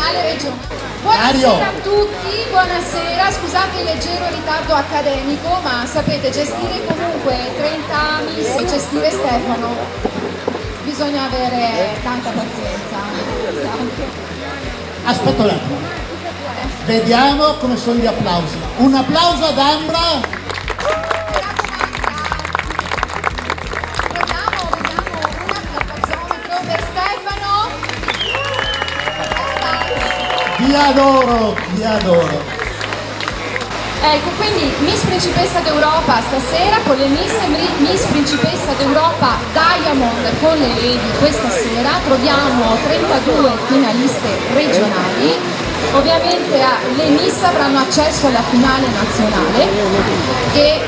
finale regionale. Buonasera a tutti, buonasera, scusate il leggero ritardo accademico, ma sapete, gestire comunque 30 miss e gestire Stefano, bisogna avere tanta pazienza. Aspetta un attimo, vediamo come sono gli applausi. Un applauso ad Ambra. Vi adoro, vi adoro. Ecco, quindi Miss Principessa d'Europa stasera con le Miss Principessa d'Europa Diamond con le Lady questa sera. Troviamo 32 finaliste regionali. Ovviamente le Miss avranno accesso alla finale nazionale e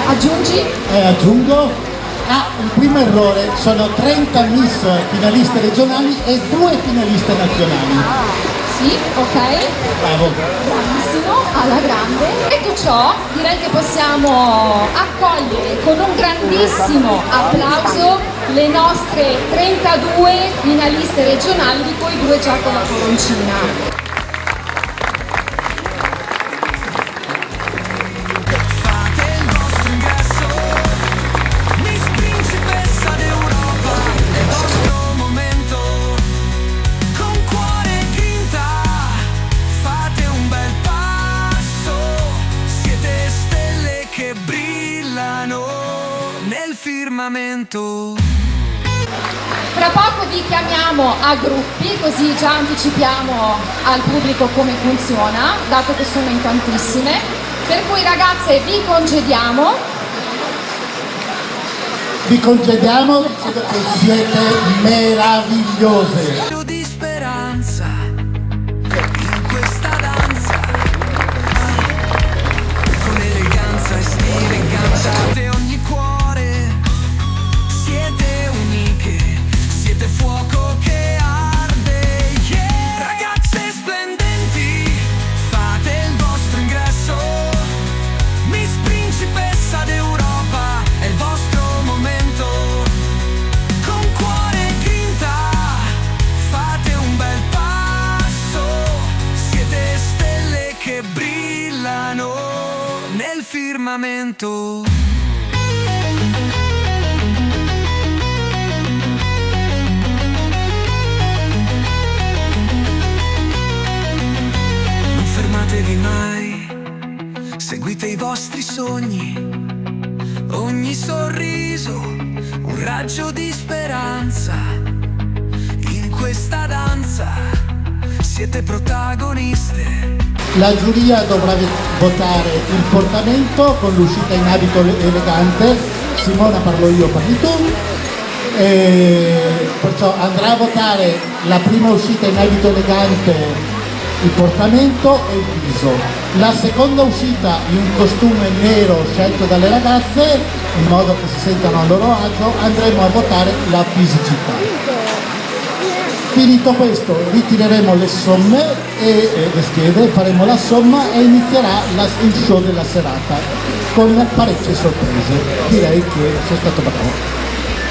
aggiungi? Aggiungo. Il primo errore, sono 30 miss finaliste regionali e 2 finaliste nazionali. Sì, ok. Bravo. Bravissimo, alla grande. Detto ciò, direi che possiamo accogliere con un grandissimo applauso le nostre 32 finaliste regionali, di cui 2 già con la coroncina. Fra poco vi chiamiamo a gruppi, così già anticipiamo al pubblico come funziona, dato che sono in tantissime. Per cui ragazze vi congediamo. Vi congediamo dicendo che siete meravigliose. Di speranza in questa danza, con eleganza e stile incantate ogni cuore. Siete uniche, siete fuoco che arde, yeah. Ragazze splendenti, fate il vostro ingresso. Miss Principessa d'Europa, è il vostro momento. Con cuore e grinta, fate un bel passo. Siete stelle che brillano nel firmamento. Fermatevi mai, seguite i vostri sogni, ogni sorriso, un raggio di speranza. In questa danza siete protagoniste. La giuria dovrà votare il portamento con l'uscita in abito elegante. Simona, parlo io, parli tu. Perciò andrà a votare la prima uscita in abito elegante, il portamento e il viso. La seconda uscita in un costume nero scelto dalle ragazze, in modo che si sentano a loro agio. Andremo a votare la fisicità. Finito questo ritireremo le somme e le schede, faremo la somma e inizierà il show della serata con parecchie sorprese. Direi che sono stato bravo.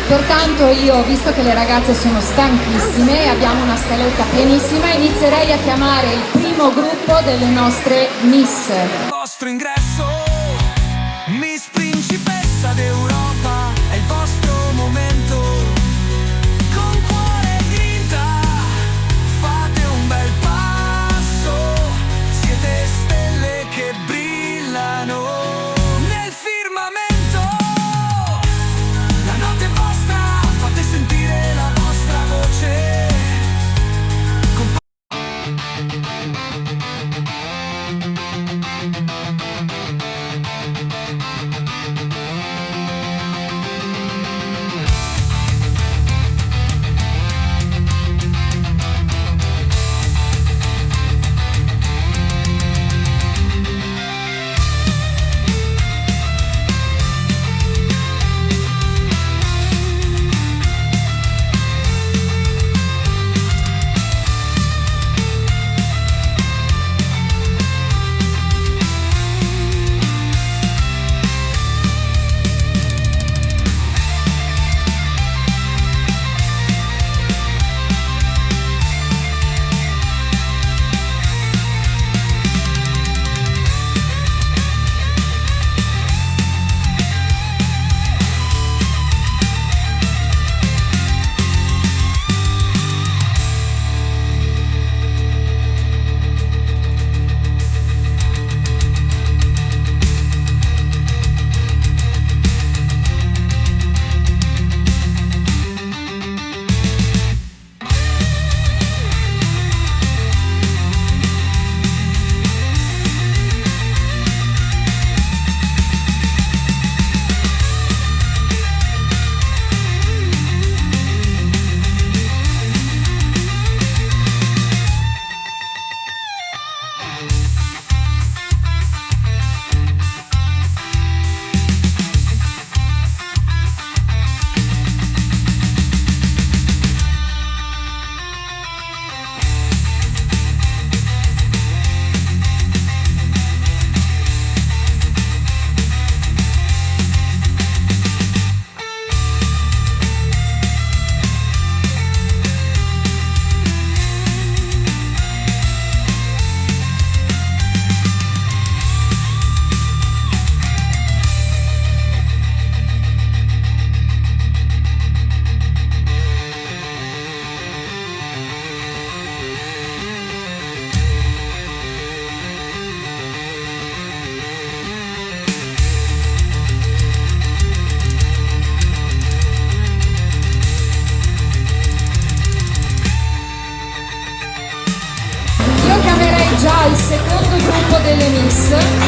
Pertanto io, visto che le ragazze sono stanchissime e abbiamo una scaletta pienissima, inizierei a chiamare il primo gruppo delle nostre Miss. Il vostro ingresso, Miss Principessa d'Europa, è il vostro momento. Con cuore e grinta, fate un bel passo. Siete stelle che brillano nel firmamento. La notte è vostra, fate sentire la vostra voce. Miss.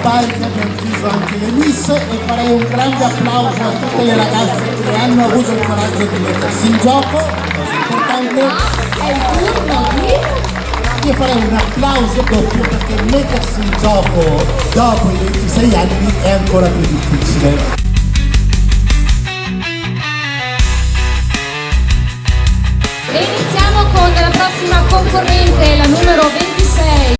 pari che abbiamo chiuso anche le Miss e farei un grande applauso a tutte le ragazze che hanno avuto il coraggio di mettersi in gioco, cosa importante. È il turno di... Io farei un applauso doppio perché mettersi in gioco dopo i 26 anni è ancora più difficile. E iniziamo con la prossima concorrente, la numero 26.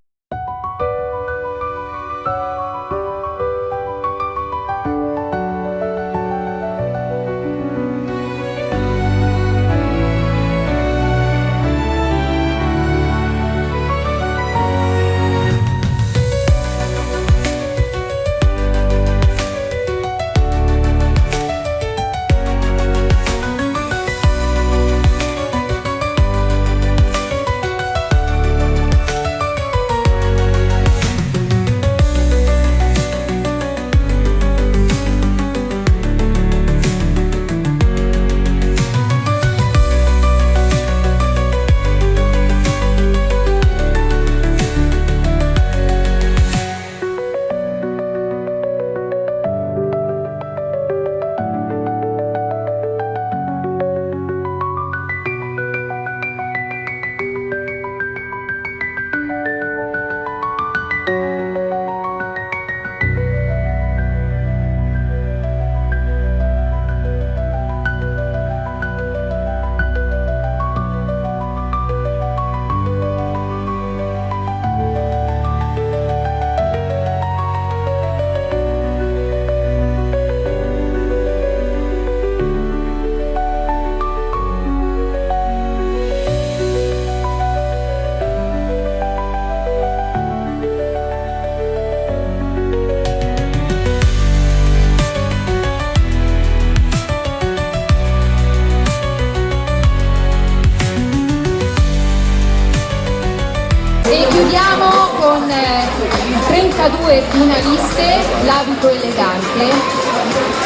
32 finaliste, l'abito elegante.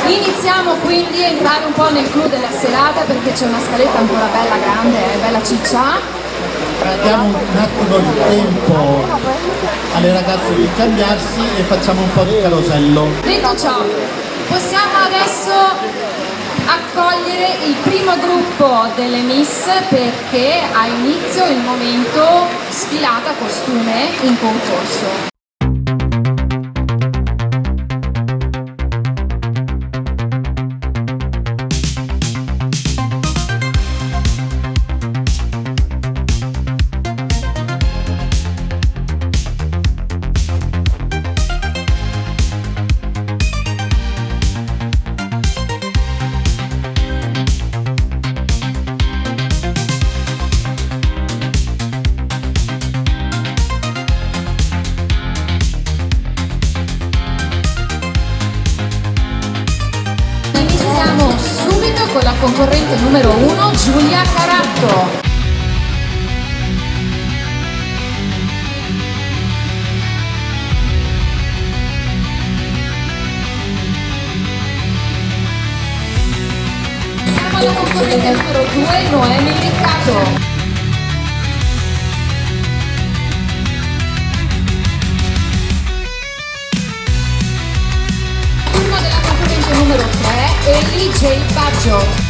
Iniziamo quindi a entrare un po' nel clou della serata perché c'è una scaletta ancora bella grande, bella ciccia. Diamo un attimo di tempo alle ragazze di cambiarsi e facciamo un po' di carosello. Detto ciò, possiamo adesso accogliere il primo gruppo delle Miss perché ha inizio il momento sfilata costume in concorso. Subito con la concorrente numero 1, Giulia Caratto. Siamo alla concorrente numero 2, Noemi Riccardo. Numero 3, Ellie J. Baggio.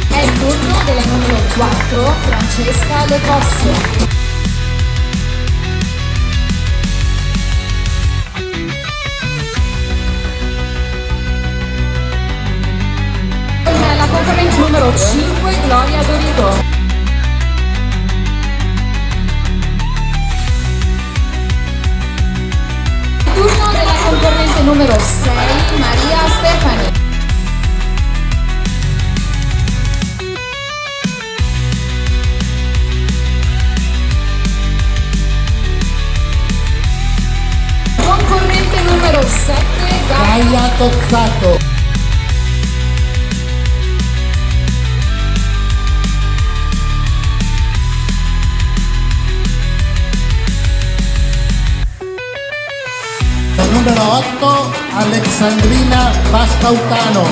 È il turno della numero 4, Francesca Le Fosse. La concorrente numero 5, Gloria Dorigo. Turno della concorrente numero 6, Maria Stefani. Concorrente numero 7, Gaia Tozzato. Numero 8, Alexandrina Pascautano.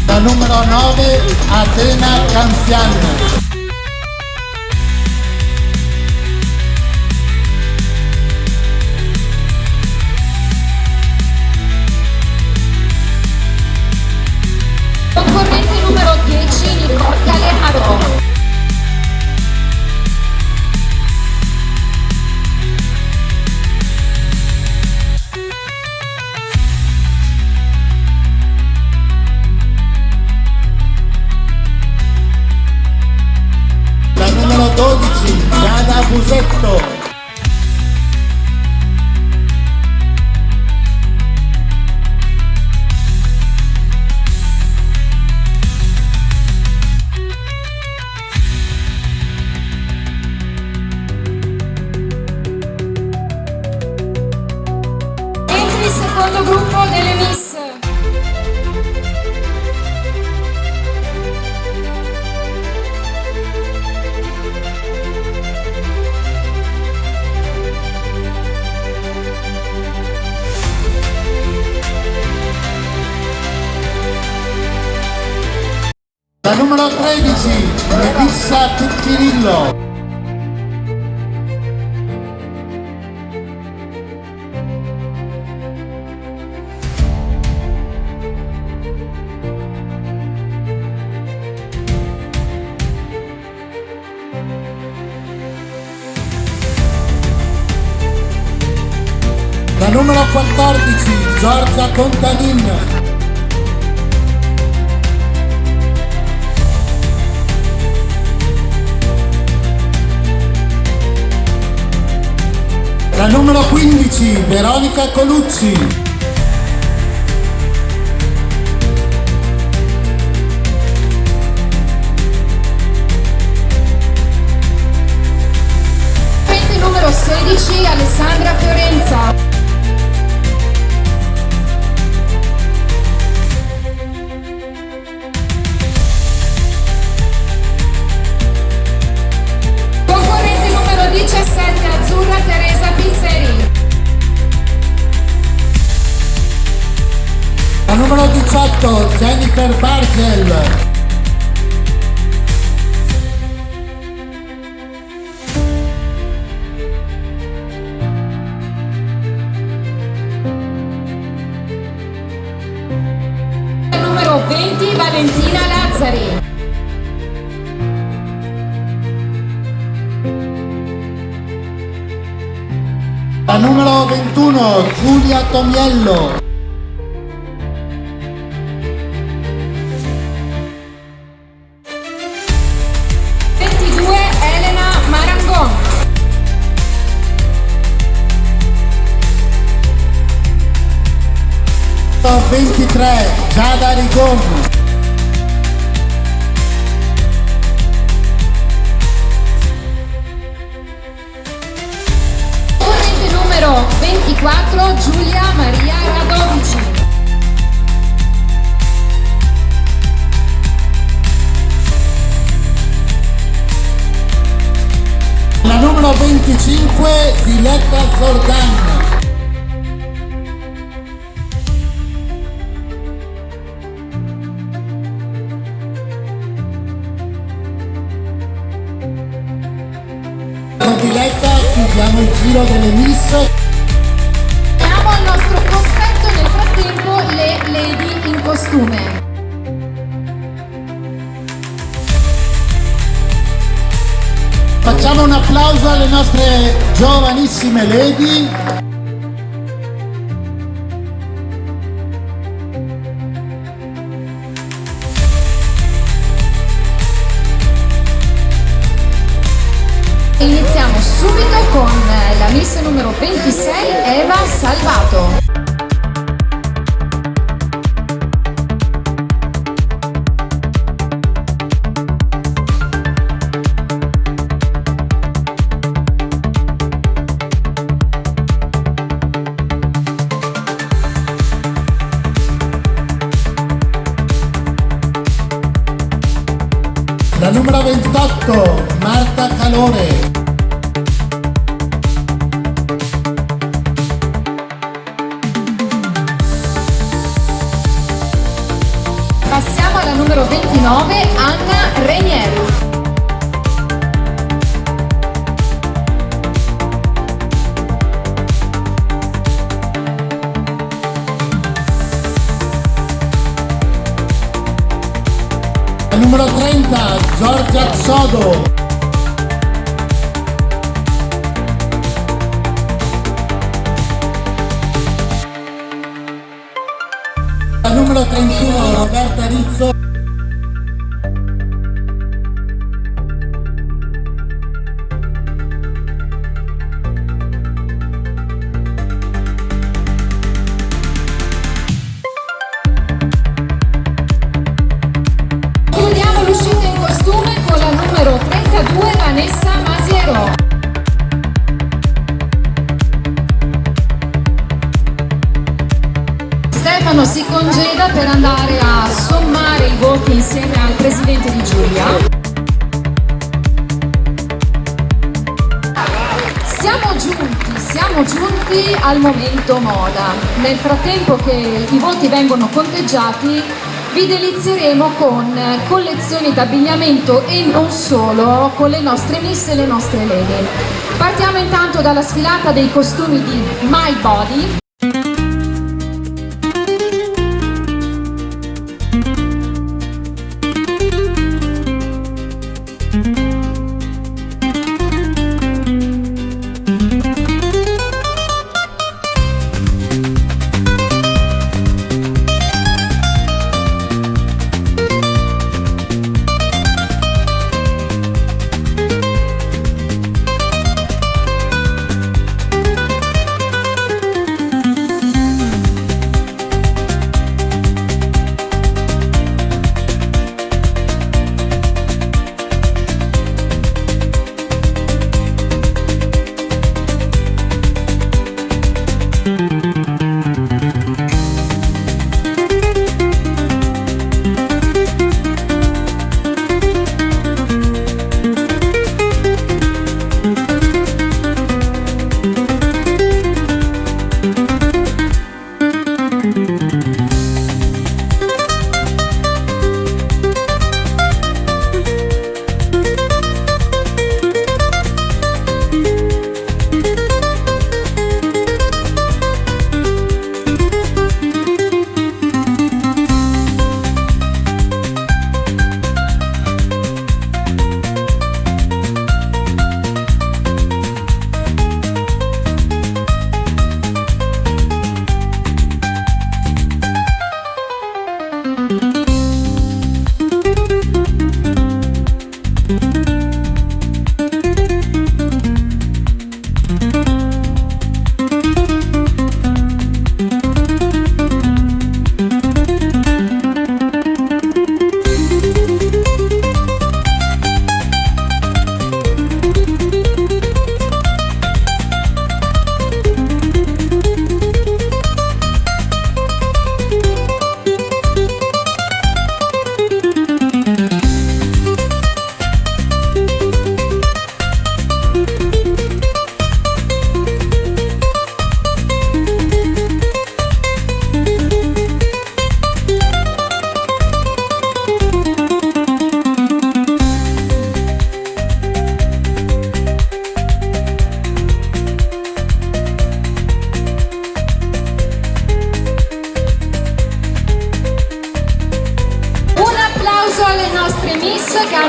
La numero 9, Atena Canzian. Concorrente numero 10, Nicole Galeharo. La numero 12, Giada Busetto. Il secondo gruppo delle Miss. La numero 13, Elissa Piccirillo. La numero 14, Giorgia Contanin. La numero 15, Veronica Colucci. La numero 18 Jennifer Bargel. Numero 20 Valentina Lazzari. La numero 21 Giulia Tomiello. Elena Marangon. Numero 23 Giada Rigon. Numero 24 Giulia Maria Radovici. La numero 25 Diletta Zordan. Con Diletta chiudiamo il giro delle miss. Abbiamo al nostro cospetto nel frattempo le lady in costume. Facciamo un applauso alle nostre giovanissime lady. Iniziamo subito con la miss numero 26 Eva Salvato. La numero 28 Marta Calore. Passiamo alla numero 29 Anna Renier. La numero 30 Giorgia Sodo. La numero 31 Roberta Rizzo. Chiudiamo l'uscita in costume con la numero 32 Vanessa Masiero. Stefano si congeda per andare a sommare i voti insieme al presidente di giuria. Siamo giunti al momento moda. Nel frattempo che i voti vengono conteggiati, vi delizieremo con collezioni d'abbigliamento e non solo, con le nostre miss e le nostre lady. Partiamo intanto dalla sfilata dei costumi di My Body.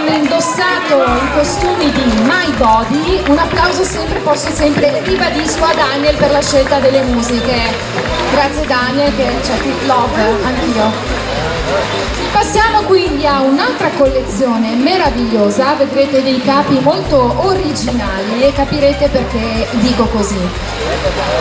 hanno indossato i costumi di My Body. Un applauso ribadisco a Daniel per la scelta delle musiche. Grazie Daniel, che love, anch'io. Passiamo quindi a un'altra collezione meravigliosa, vedrete dei capi molto originali e capirete perché dico così.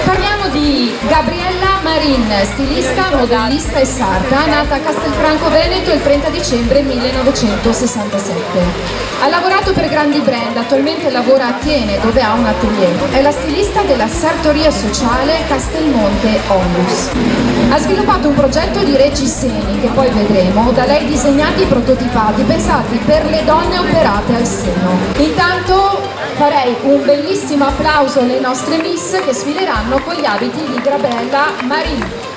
Parliamo di Gabriella Marin, stilista, modellista e sarta, nata a Castelfranco Veneto il 30 dicembre 1967. Ha lavorato per grandi brand, attualmente lavora a Tiene dove ha un atelier. È la stilista della sartoria sociale Castelmonte Onlus. Ha sviluppato un progetto di reggiseni che poi vedremo, da lei disegnati e prototipati, pensati per le donne operate al seno. Intanto farei un bellissimo applauso alle nostre miss che sfileranno con gli abiti di Gabriella Marin.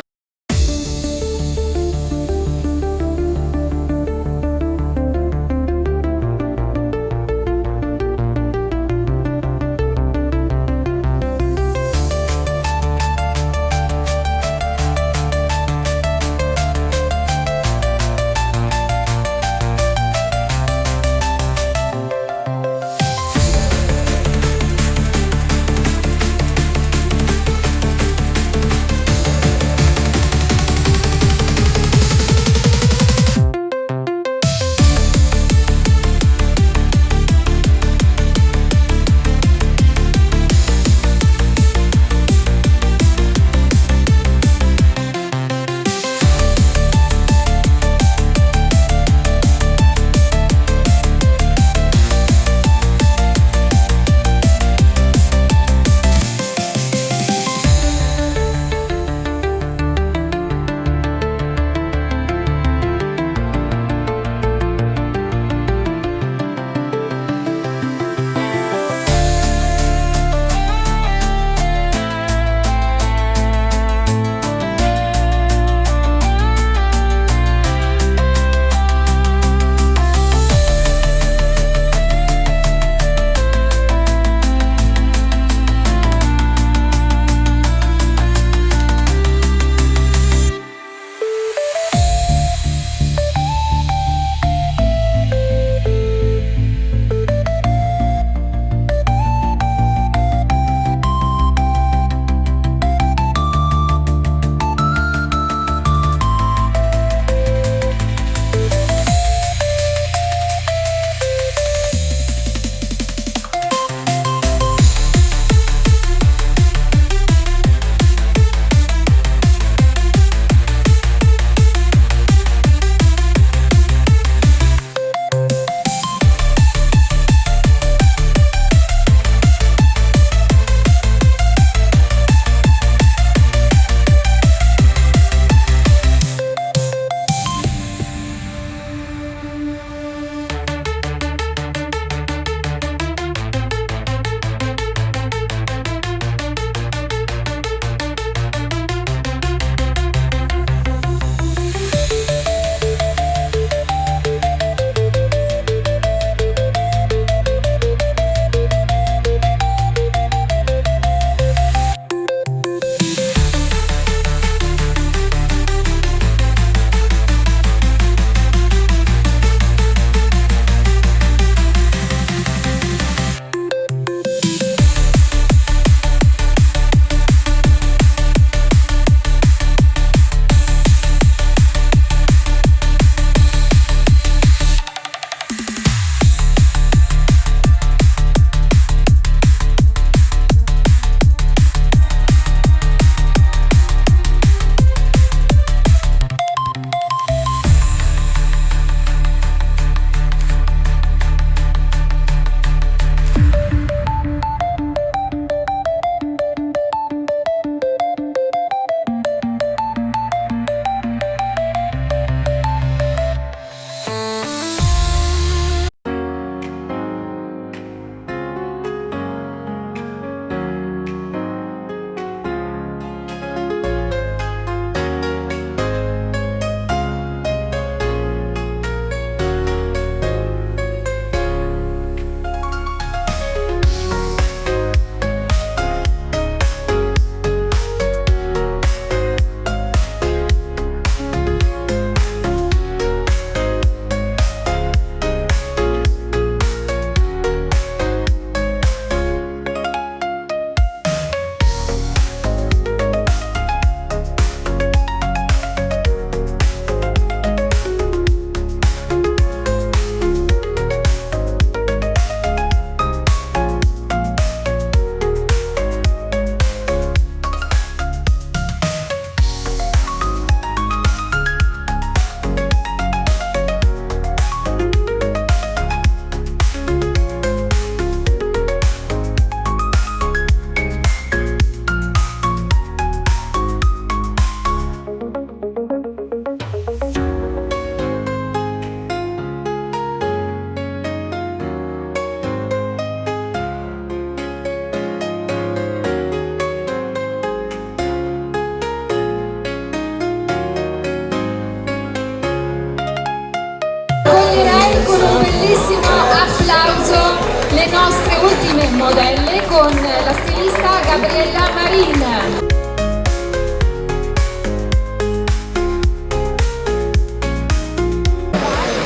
nostre ultime modelle con la stilista Gabriella Marin.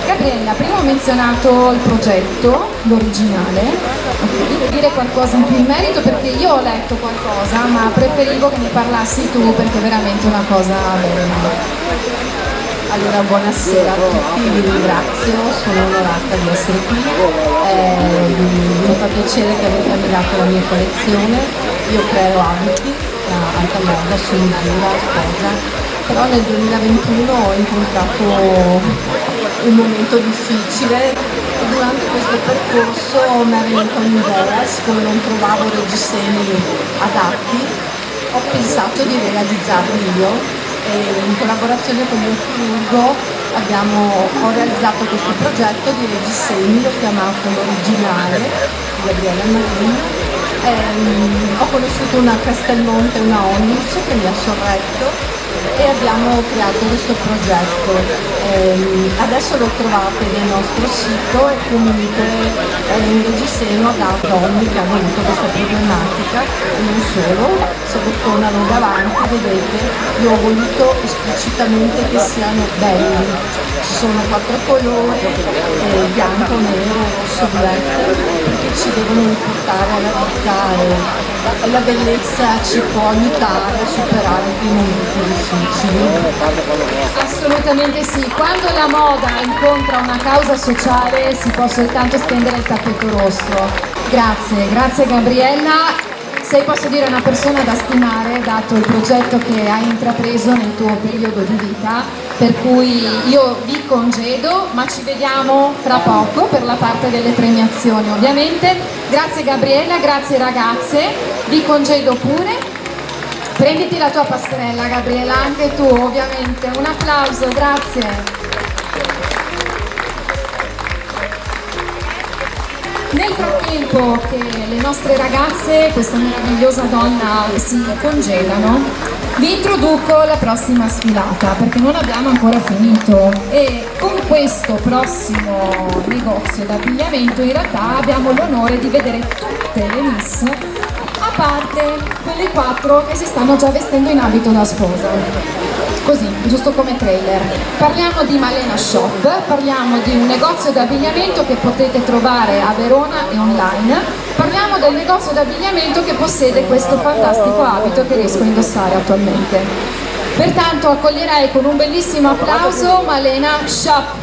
Gabriella, prima ho menzionato il progetto, l'originale, devo dire qualcosa in più in merito perché io ho letto qualcosa, ma preferivo che ne parlassi tu perché è veramente una cosa bella. Allora, buonasera a tutti, vi ringrazio, sono onorata di essere qui, mi fa piacere che avete ammirato la mia collezione. Io creo abiti a alta moda, su misura, sposa, però nel 2021 ho incontrato un momento difficile e durante questo percorso mi è venuta un'idea, siccome non trovavo reggiseni adatti, ho pensato di realizzarli io. E in collaborazione con il chirurgo ho realizzato questo progetto di reggiseni, l'ho chiamato l'originale di Gabriella Marin. Ho conosciuto una Castelmonte, una Onlus che mi ha sorretto e abbiamo creato questo progetto. Adesso lo trovate nel nostro sito e comunque è un reggiseno adatto a donne che hanno avuto questa problematica e non solo, se bottonano davanti, vedete, io ho voluto esplicitamente che siano belli. Ci sono 4 colori, bianco, nero, rosso, black, perché ci devono portare alla vita e la bellezza ci può aiutare a superare i momenti difficili. Assolutamente sì, quando la moda incontra una causa sociale si può soltanto stendere il tappeto rosso. Grazie Gabriella. Sei, posso dire, una persona da stimare dato il progetto che hai intrapreso nel tuo periodo di vita, per cui io vi congedo, ma ci vediamo fra poco per la parte delle premiazioni ovviamente. Grazie Gabriella, grazie ragazze, vi congedo pure. Prenditi la tua passerella Gabriella, anche tu ovviamente, un applauso, grazie. Nel frattempo che le nostre ragazze, questa meravigliosa donna, si congedano, vi introduco la prossima sfilata perché non abbiamo ancora finito e con questo prossimo negozio d'abbigliamento in realtà abbiamo l'onore di vedere tutte le miss, a parte quelle 4 che si stanno già vestendo in abito da sposa. Così, giusto come trailer. Parliamo di Malena Shop, parliamo di un negozio d'abbigliamento che potete trovare a Verona e online. Parliamo del negozio d'abbigliamento che possiede questo fantastico abito che riesco a indossare attualmente. Pertanto accoglierei con un bellissimo applauso Malena Shop.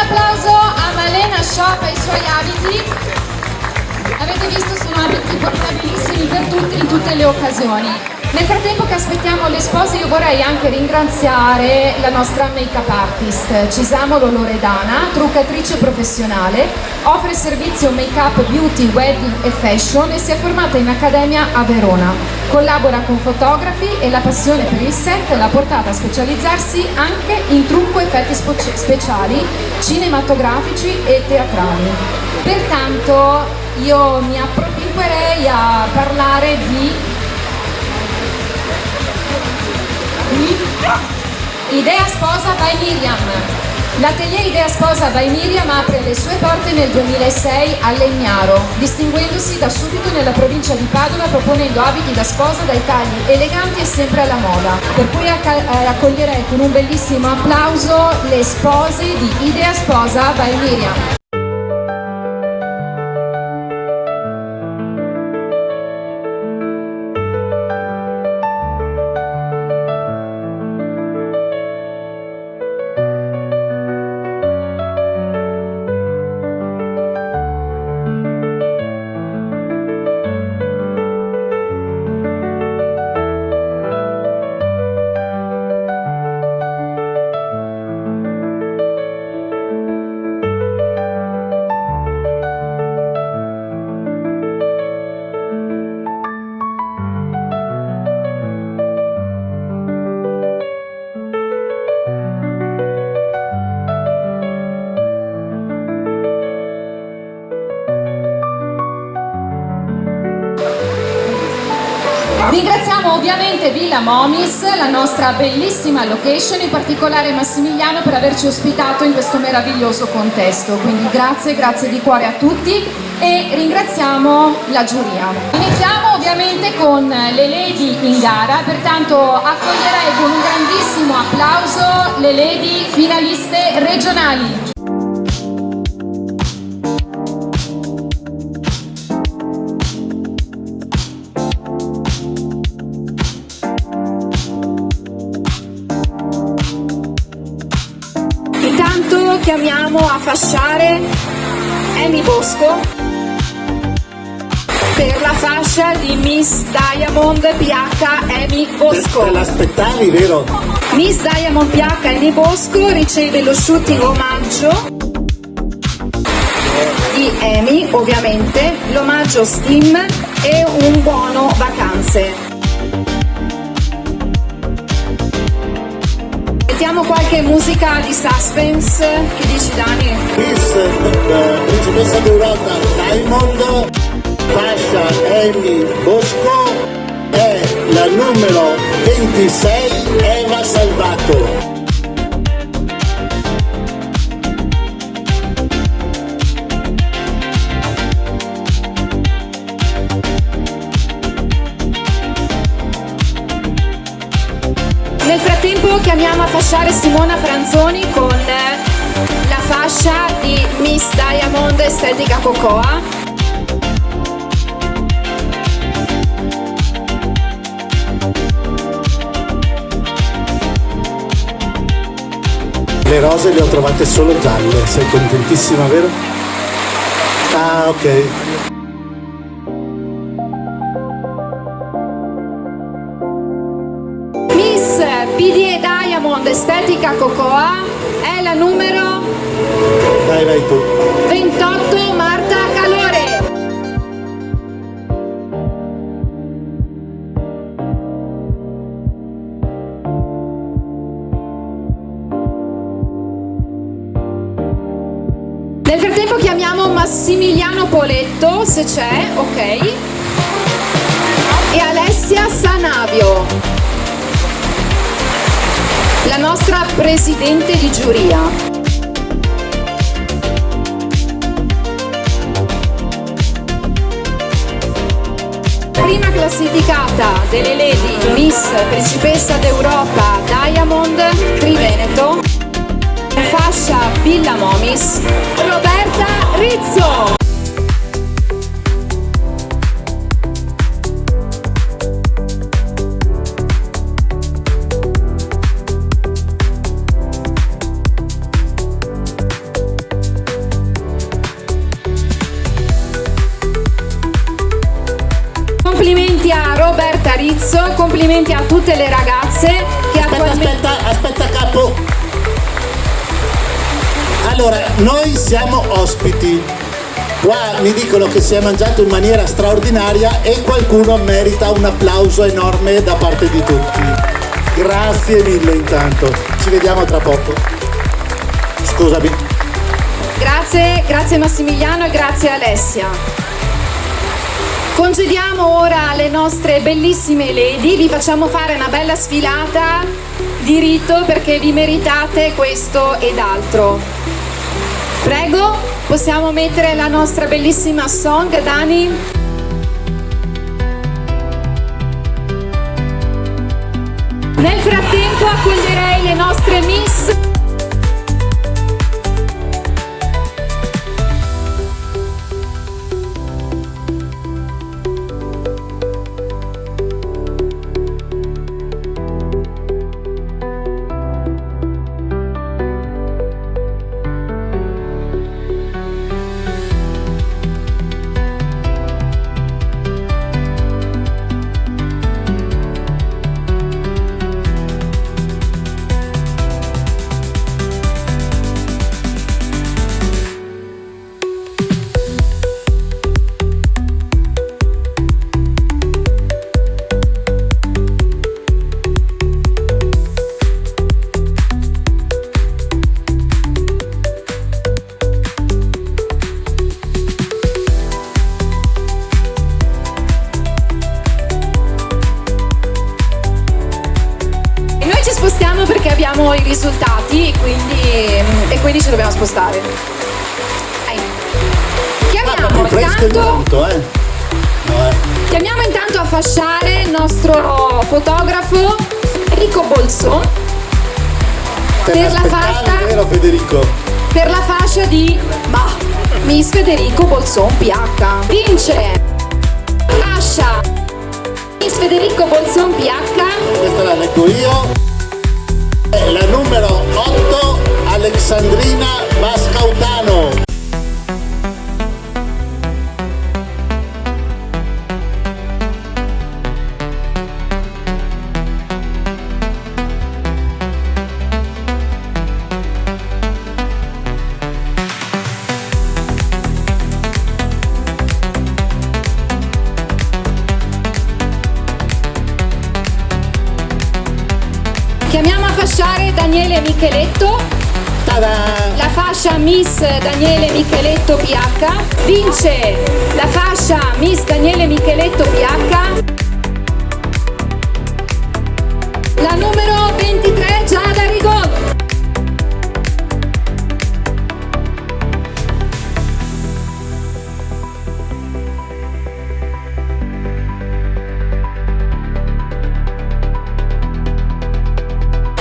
applauso a Malena Shop e ai suoi abiti. Avete visto, sono abiti portabilissimi per tutti in tutte le occasioni. Nel frattempo che aspettiamo le spose, io vorrei anche ringraziare la nostra make-up artist Cisamo Loredana, truccatrice professionale, offre servizio make-up, beauty, wedding e fashion e si è formata in accademia a Verona. Collabora con fotografi e la passione per il set l'ha portata a specializzarsi anche in trucco, effetti speciali, cinematografici e teatrali. Pertanto io mi appropinquerei a parlare di Idea Sposa by Miriam. L'atelier Idea Sposa by Miriam apre le sue porte nel 2006 a Legnaro, distinguendosi da subito nella provincia di Padova proponendo abiti da sposa dai tagli eleganti e sempre alla moda. Per cui accoglierei con un bellissimo applauso le spose di Idea Sposa by Miriam. Ringraziamo ovviamente Villa Momis, la nostra bellissima location, in particolare Massimiliano per averci ospitato in questo meraviglioso contesto. Quindi grazie di cuore a tutti e ringraziamo la giuria. Iniziamo ovviamente con le lady in gara, pertanto accoglierei con un grandissimo applauso le lady finaliste regionali. Chiamiamo a fasciare Amy Bosco per la fascia di Miss Diamond PH Amy Bosco. Te l'aspettavi, vero? Miss Diamond PH Amy Bosco riceve lo shooting omaggio di Amy, ovviamente, l'omaggio Slim e un buono vacanze. Mettiamo qualche musica di suspense, che dici Dani? Miss Principessa d'Europa Diamond, fascia Amy Bosco, è la numero 26 Eva Salvato. Nel frattempo chiamiamo a fasciare Simona Franzoni con la fascia di Miss Diamond Estetica Cocoa. Le rose le ho trovate solo gialle, sei contentissima, vero? Ah, ok. PDE Diamond Estetica Cocoa è la numero Vai tu. 28 Marta Calore. Nel frattempo chiamiamo Massimiliano Poletto, se c'è, ok, e Alessia Sanavio, la nostra presidente di giuria. Prima classificata delle lady Miss Principessa d'Europa Diamond Triveneto, fascia Villa Momis, Roberta Rizzo. indirizzo. Complimenti a tutte le ragazze che attualmente... Aspetta capo. Allora, noi siamo ospiti. Qua mi dicono che si è mangiato in maniera straordinaria e qualcuno merita un applauso enorme da parte di tutti. Grazie mille intanto. Ci vediamo tra poco. Scusami. Grazie Massimiliano e grazie Alessia. Concediamo ora le nostre bellissime lady, vi facciamo fare una bella sfilata di rito perché vi meritate questo ed altro. Prego, possiamo mettere la nostra bellissima song, Dani? Nel frattempo accoglierei le nostre miss. Perché abbiamo i risultati e quindi ci dobbiamo spostare. Chiamiamo intanto a fasciare il nostro fotografo Federico Bolson per la fascia di Miss Federico Bolson PH. Vince fascia Miss Federico Bolson PH. Questa la leggo io. La numero 8, Alexandrina Mascautano. Chiamiamo a fasciare Daniele Micheletto. Ta-da! La fascia Miss Daniele Micheletto PH. Vince la fascia Miss Daniele Micheletto PH. La numero 23 Giada Rigon.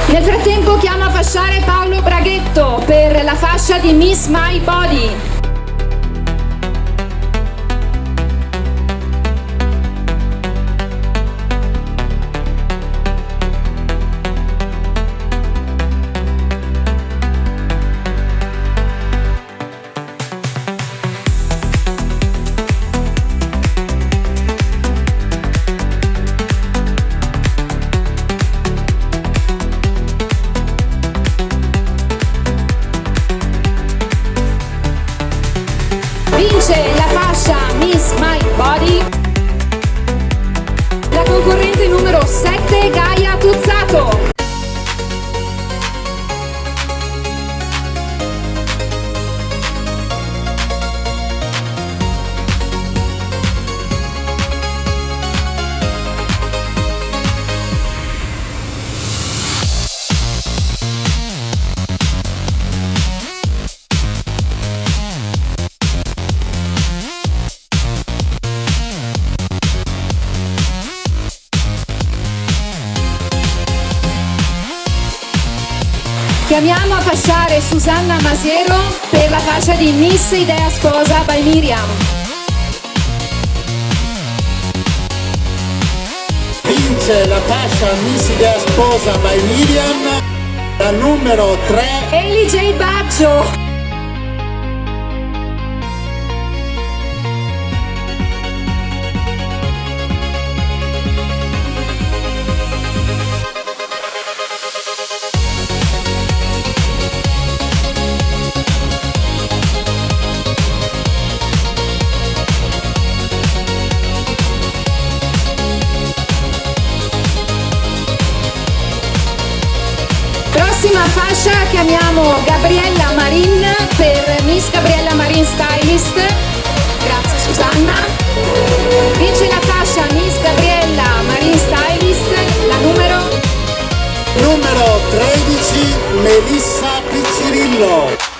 Nel frattempo chiamo a fasciare Paolo Braghetto per la fascia di Miss My Body. Vince la fascia Miss My Body la concorrente numero 7 Gaia Tuzzato. Chiamiamo a fasciare Susanna Masiero per la fascia di Miss Idea Sposa by Miriam. Vince la fascia Miss Idea Sposa by Miriam, la numero 3 Eli J. Baggio. fascia chiamiamo Gabriella Marin per Miss Gabriella Marin Stylist. Grazie Susanna. Vince la fascia Miss Gabriella Marin Stylist, la numero 13, Melissa Piccirillo.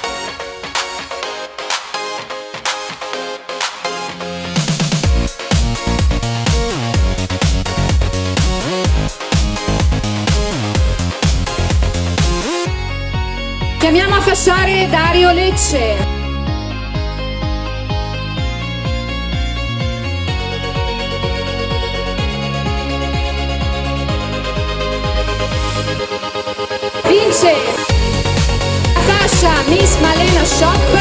Chiamiamo a fasciare Dario Lecce. Vince la fascia Miss Malena Shop,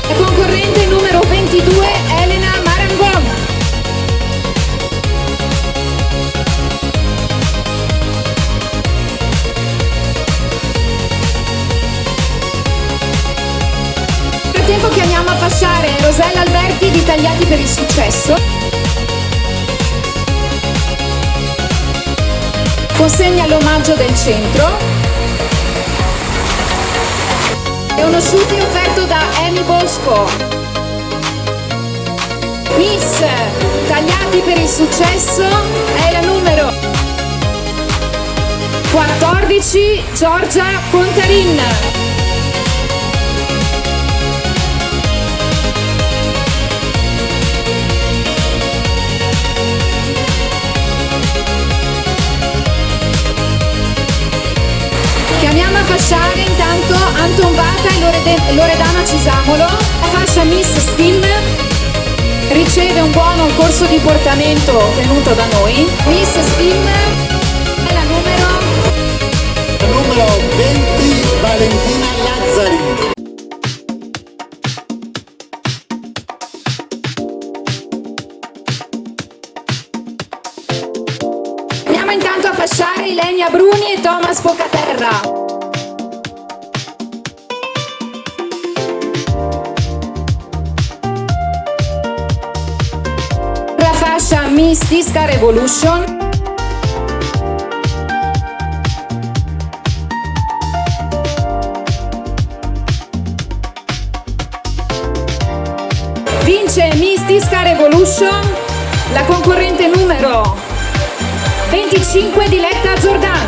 la concorrente numero 22 Elena Marangon. Nel frattempo chiamiamo a fasciare Rosella Alberti di Tagliati per il Successo. Consegna l'omaggio del centro e uno shooting offerto da Amy Bosco. Miss Tagliati per il Successo è la numero 14 Giorgia Contarin. Chiamiamo a fasciare intanto Anton Vata e Loredana Cisamolo. La fascia Miss Skin riceve un buono corso di portamento venuto da noi. Miss Skin è la numero 20 Valentina Lazzari. Andiamo intanto a fasciare Ilenia Bruni e Thomas Pocaterra. La fascia Miss Tisca Revolution. Vince Miss Tisca Revolution la concorrente numero 25 Diletta Zordan.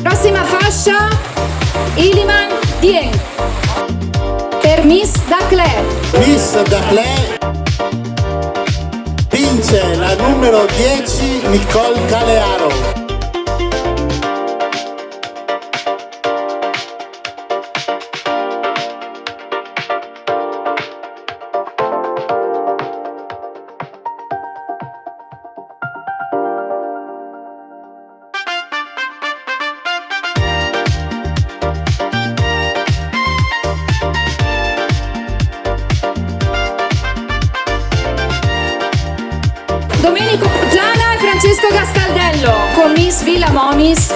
Prossima fascia Iliman Dieng per Miss Daclé. Miss Daclé vince la numero 10 Nicole Calearo. Domenico Poggiana e Francesco Gastaldello con Miss Villa Monis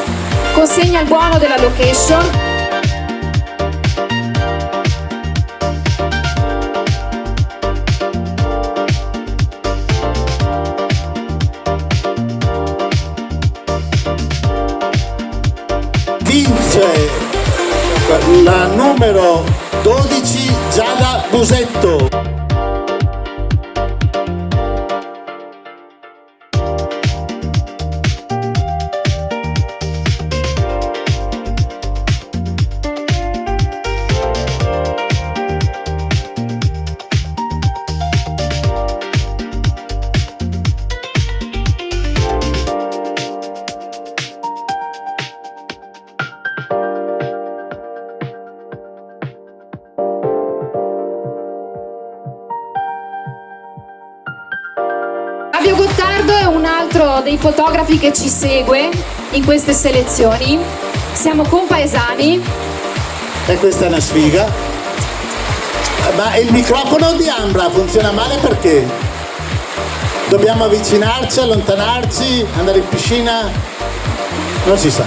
consegna il buono della location. Vince la numero 12 Giada Busetto. Fabio Gottardo è un altro dei fotografi che ci segue in queste selezioni. Siamo compaesani. E questa è una sfiga. Ma il microfono di Ambra funziona male perché? Dobbiamo avvicinarci, allontanarci, andare in piscina? Non si sa.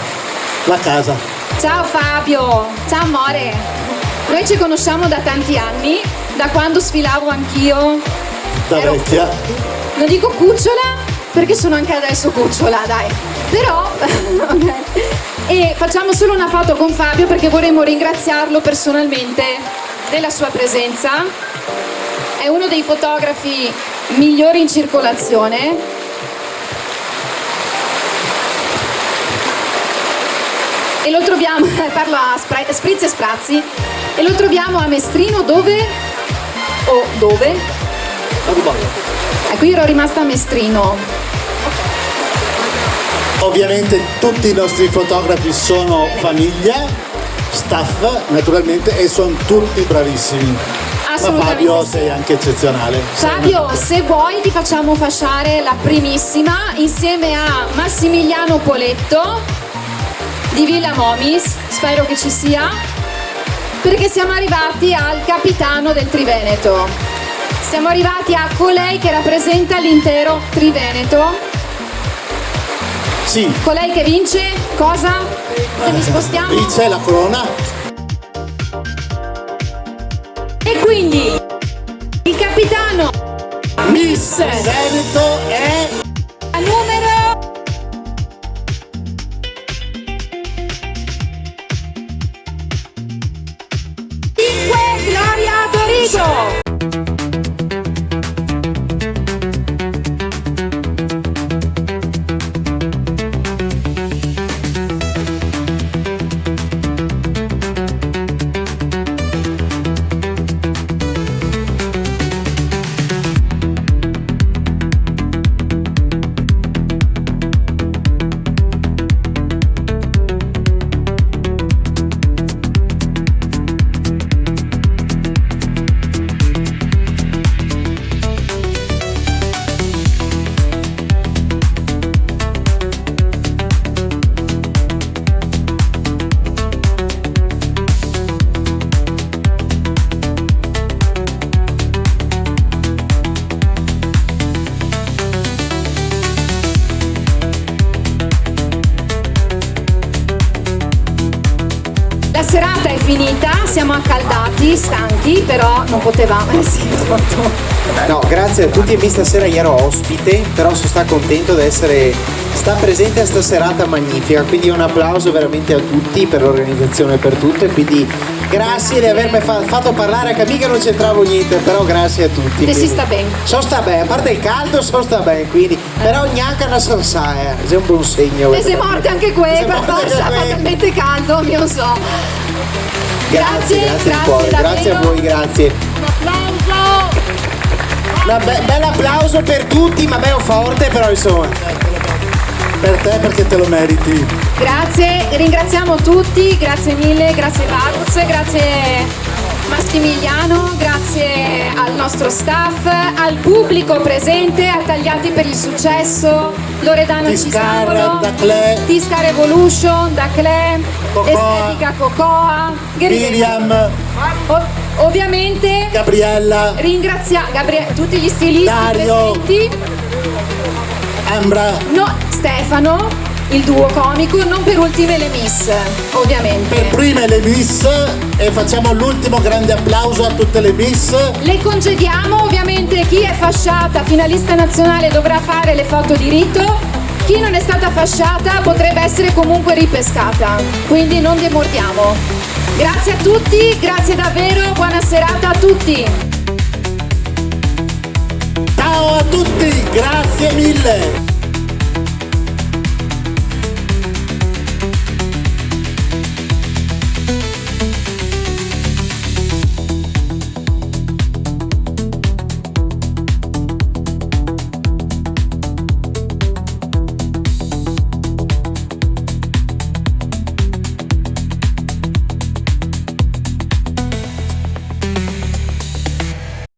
La casa. Ciao Fabio, ciao amore. Noi ci conosciamo da tanti anni, da quando sfilavo anch'io. Da vecchia. Non dico cucciola, perché sono anche adesso cucciola, dai. Però, ok. E facciamo solo una foto con Fabio perché vorremmo ringraziarlo personalmente della sua presenza. È uno dei fotografi migliori in circolazione. E lo troviamo, parlo a Spritz e Sprazzi, e lo troviamo a Mestrino dove? O dove? A Dubai. Ecco, io ero rimasta a Mestrino. Ovviamente tutti i nostri fotografi sono famiglia, staff naturalmente, e sono tutti bravissimi. Ma Assolutamente Fabio sì. sei anche eccezionale. Fabio, se vuoi ti facciamo fasciare la primissima insieme a Massimiliano Poletto di Villa Momis, spero che ci sia, perché siamo arrivati al capitano del Triveneto. Siamo arrivati a colei che rappresenta l'intero Triveneto. Sì, Colei che vince cosa? Che mi spostiamo? vince la corona. E quindi il capitano Miss Veneto è numero 5, Gloria Dorigo. La serata è finita, siamo accaldati, stanchi, però non potevamo. Sì, esatto. No, grazie a tutti. E stasera io ero ospite, però sono stato contento di essere presente a sta serata magnifica, quindi un applauso veramente a tutti per l'organizzazione e per tutto, e quindi grazie di avermi fatto parlare, che mica non c'entravo niente, però grazie a tutti. Te si quindi. sta bene. So sta bene, a parte il caldo so sta bene, quindi però neanche una salsa, è un buon segno. E sei morte anche qui, Sei per morte forza, anche fa qui. talmente caldo, io so. Grazie di cuore, davvero. grazie a voi, grazie. Bel applauso per tutti, ma bello forte, però insomma. per te perché te lo meriti. Grazie, ringraziamo tutti, grazie mille, grazie Varuz, grazie Massimiliano, grazie al nostro staff, al pubblico presente, a Tagliati per il Successo, Loredana Tiscar, Cisangolo, Daclè, Tiscar Evolution, Daclè, Cocoa, Estetica Cocoa, Miriam, ovviamente Gabriella, tutti gli stilisti Dario, presenti, Ambra, Stefano, il duo comico, non per ultime le Miss, ovviamente. per prime le Miss, e facciamo l'ultimo grande applauso a tutte le Miss. Le congediamo, ovviamente chi è fasciata, finalista nazionale, dovrà fare le foto di rito. Chi non è stata fasciata potrebbe essere comunque ripescata, quindi non demordiamo. Grazie a tutti, grazie davvero, buona serata a tutti. Ciao a tutti, grazie mille.